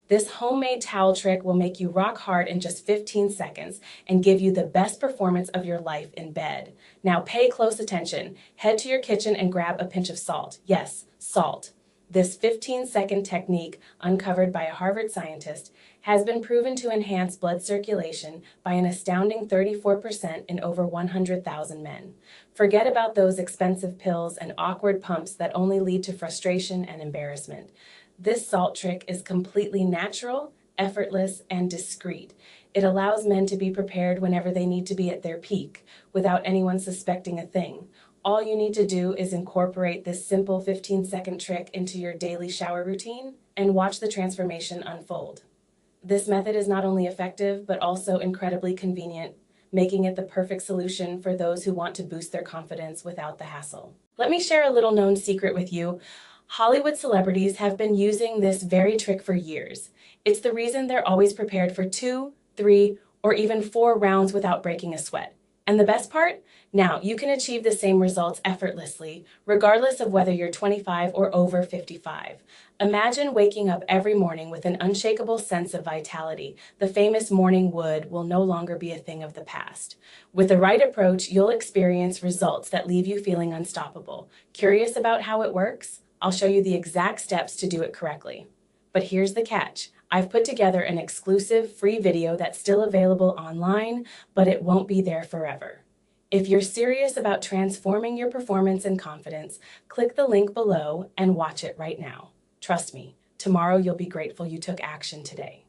This homemade towel trick will make you rock hard in just 15 seconds and give you the best performance of your life in bed. Now pay close attention. Head to your kitchen and grab a pinch of salt. Yes, salt. This 15-second technique, uncovered by a Harvard scientist, has been proven to enhance blood circulation by an astounding 34% in over 100,000 men. Forget about those expensive pills and awkward pumps that only lead to frustration and embarrassment. This salt trick is completely natural, effortless, and discreet. It allows men to be prepared whenever they need to be at their peak, without anyone suspecting a thing. All you need to do is incorporate this simple 15-second trick into your daily shower routine and watch the transformation unfold. This method is not only effective, but also incredibly convenient, making it the perfect solution for those who want to boost their confidence without the hassle. Let me share a little known secret with you. Hollywood celebrities have been using this very trick for years. It's the reason they're always prepared for 2, 3, or even 4 rounds without breaking a sweat. And the best part? Now, you can achieve the same results effortlessly, regardless of whether you're 25 or over 55. Imagine waking up every morning with an unshakable sense of vitality. The famous morning wood will no longer be a thing of the past. With the right approach, you'll experience results that leave you feeling unstoppable. Curious about how it works? I'll show you the exact steps to do it correctly. But here's the catch. I've put together an exclusive free video that's still available online, but it won't be there forever. If you're serious about transforming your performance and confidence, click the link below and watch it right now. Trust me, tomorrow you'll be grateful you took action today.